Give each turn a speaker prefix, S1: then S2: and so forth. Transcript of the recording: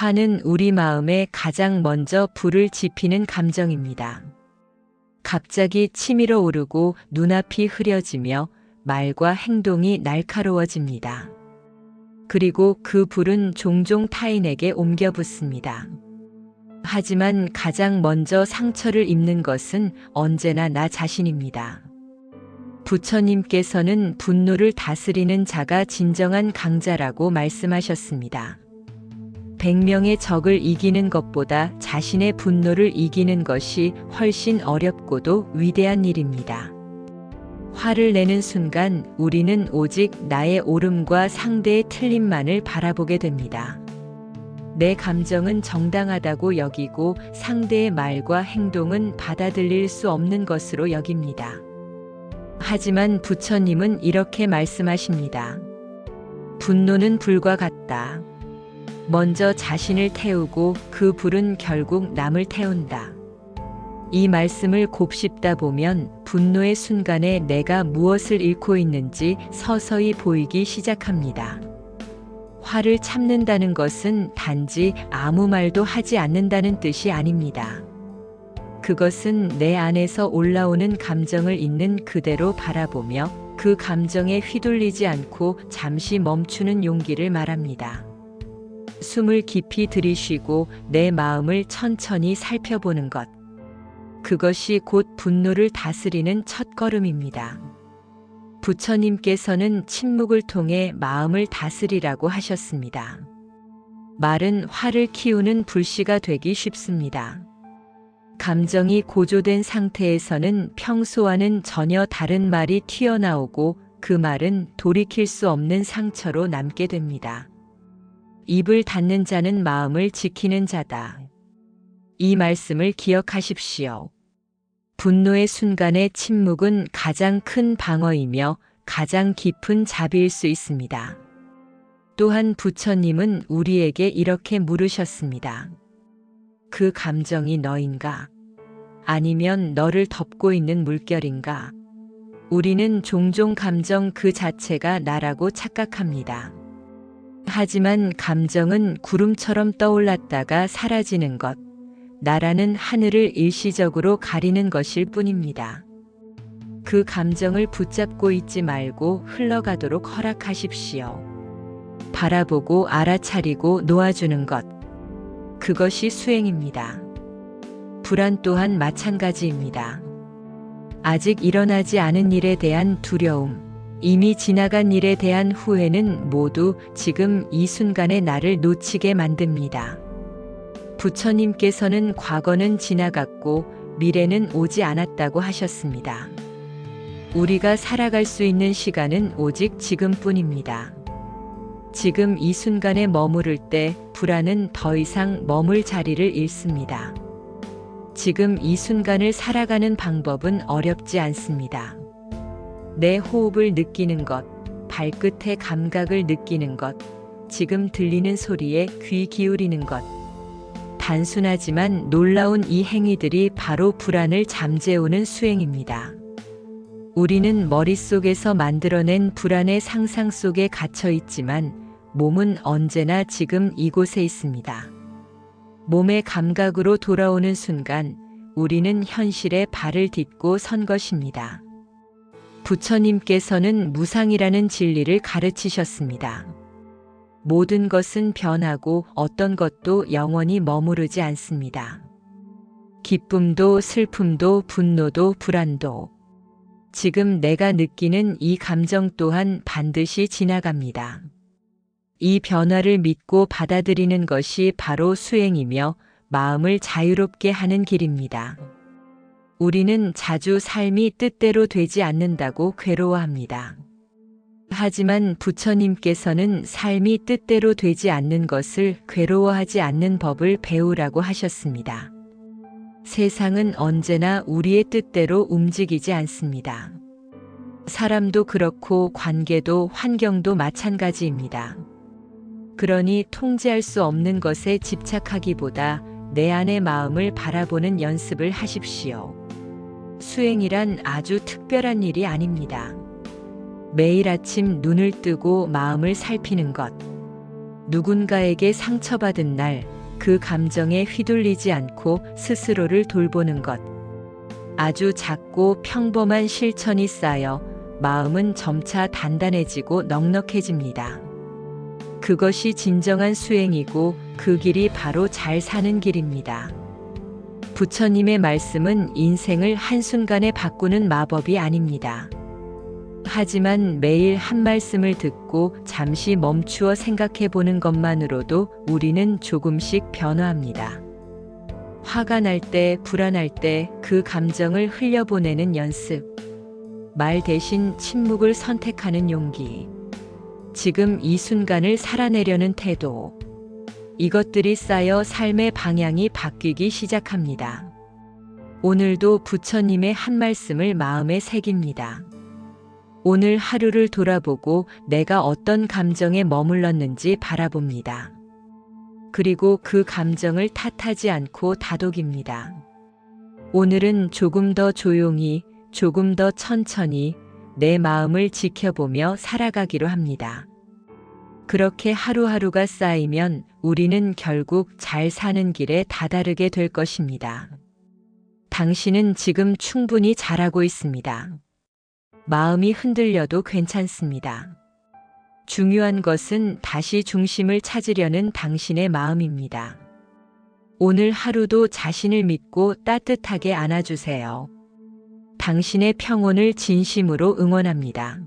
S1: 화는 우리 마음에 가장 먼저 불을 지피는 감정입니다. 갑자기 치밀어 오르고 눈앞이 흐려지며 말과 행동이 날카로워집니다. 그리고 그 불은 종종 타인에게 옮겨 붙습니다. 하지만 가장 먼저 상처를 입는 것은 언제나 나 자신입니다. 부처님께서는 분노를 다스리는 자가 진정한 강자라고 말씀하셨습니다. 100명의 적을 이기는 것보다 자신의 분노를 이기는 것이 훨씬 어렵고도 위대한 일입니다. 화를 내는 순간 우리는 오직 나의 옳음과 상대의 틀림만을 바라보게 됩니다. 내 감정은 정당하다고 여기고 상대의 말과 행동은 받아들일 수 없는 것으로 여깁니다. 하지만 부처님은 이렇게 말씀하십니다. 분노는 불과 같다. 먼저 자신을 태우고 그 불은 결국 남을 태운다. 이 말씀을 곱씹다 보면 분노의 순간에 내가 무엇을 잃고 있는지 서서히 보이기 시작합니다. 화를 참는다는 것은 단지 아무 말도 하지 않는다는 뜻이 아닙니다. 그것은 내 안에서 올라오는 감정을 있는 그대로 바라보며 그 감정에 휘둘리지 않고 잠시 멈추는 용기를 말합니다. 숨을 깊이 들이쉬고 내 마음을 천천히 살펴보는 것. 그것이 곧 분노를 다스리는 첫걸음입니다. 부처님께서는 침묵을 통해 마음을 다스리라고 하셨습니다. 말은 화를 키우는 불씨가 되기 쉽습니다. 감정이 고조된 상태에서는 평소와는 전혀 다른 말이 튀어나오고 그 말은 돌이킬 수 없는 상처로 남게 됩니다. 입을 닫는 자는 마음을 지키는 자다. 이 말씀을 기억하십시오. 분노의 순간의 침묵은 가장 큰 방어이며 가장 깊은 자비일 수 있습니다. 또한 부처님은 우리에게 이렇게 물으셨습니다. 그 감정이 너인가? 아니면 너를 덮고 있는 물결인가? 우리는 종종 감정 그 자체가 나라고 착각합니다. 하지만 감정은 구름처럼 떠올랐다가 사라지는 것, 나라는 하늘을 일시적으로 가리는 것일 뿐입니다. 그 감정을 붙잡고 있지 말고 흘러가도록 허락하십시오. 바라보고 알아차리고 놓아주는 것, 그것이 수행입니다. 불안 또한 마찬가지입니다. 아직 일어나지 않은 일에 대한 두려움, 이미 지나간 일에 대한 후회는 모두 지금 이 순간에 나를 놓치게 만듭니다. 부처님께서는 과거는 지나갔고 미래는 오지 않았다고 하셨습니다. 우리가 살아갈 수 있는 시간은 오직 지금뿐입니다. 지금 이 순간에 머무를 때 불안은 더 이상 머물 자리를 잃습니다. 지금 이 순간을 살아가는 방법은 어렵지 않습니다. 내 호흡을 느끼는 것, 발끝의 감각을 느끼는 것, 지금 들리는 소리에 귀 기울이는 것. 단순하지만 놀라운 이 행위들이 바로 불안을 잠재우는 수행입니다. 우리는 머릿속에서 만들어낸 불안의 상상 속에 갇혀 있지만 몸은 언제나 지금 이곳에 있습니다. 몸의 감각으로 돌아오는 순간 우리는 현실에 발을 딛고 선 것입니다. 부처님께서는 무상이라는 진리를 가르치셨습니다. 모든 것은 변하고 어떤 것도 영원히 머무르지 않습니다. 기쁨도 슬픔도 분노도 불안도 지금 내가 느끼는 이 감정 또한 반드시 지나갑니다. 이 변화를 믿고 받아들이는 것이 바로 수행이며 마음을 자유롭게 하는 길입니다. 우리는 자주 삶이 뜻대로 되지 않는다고 괴로워합니다. 하지만 부처님께서는 삶이 뜻대로 되지 않는 것을 괴로워하지 않는 법을 배우라고 하셨습니다. 세상은 언제나 우리의 뜻대로 움직이지 않습니다. 사람도 그렇고 관계도 환경도 마찬가지입니다. 그러니 통제할 수 없는 것에 집착하기보다 내 안의 마음을 바라보는 연습을 하십시오. 수행이란 아주 특별한 일이 아닙니다. 매일 아침 눈을 뜨고 마음을 살피는 것. 누군가에게 상처받은 날, 그 감정에 휘둘리지 않고 스스로를 돌보는 것. 아주 작고 평범한 실천이 쌓여 마음은 점차 단단해지고 넉넉해집니다. 그것이 진정한 수행이고 그 길이 바로 잘 사는 길입니다. 부처님의 말씀은 인생을 한순간에 바꾸는 마법이 아닙니다. 하지만 매일 한 말씀을 듣고 잠시 멈추어 생각해 보는 것만으로도 우리는 조금씩 변화합니다. 화가 날 때, 불안할 때 그 감정을 흘려보내는 연습. 말 대신 침묵을 선택하는 용기. 지금 이 순간을 살아내려는 태도. 이것들이 쌓여 삶의 방향이 바뀌기 시작합니다. 오늘도 부처님의 한 말씀을 마음에 새깁니다. 오늘 하루를 돌아보고 내가 어떤 감정에 머물렀는지 바라봅니다. 그리고 그 감정을 탓하지 않고 다독입니다. 오늘은 조금 더 조용히, 조금 더 천천히 내 마음을 지켜보며 살아가기로 합니다. 그렇게 하루하루가 쌓이면 우리는 결국 잘 사는 길에 다다르게 될 것입니다. 당신은 지금 충분히 잘하고 있습니다. 마음이 흔들려도 괜찮습니다. 중요한 것은 다시 중심을 찾으려는 당신의 마음입니다. 오늘 하루도 자신을 믿고 따뜻하게 안아주세요. 당신의 평온을 진심으로 응원합니다.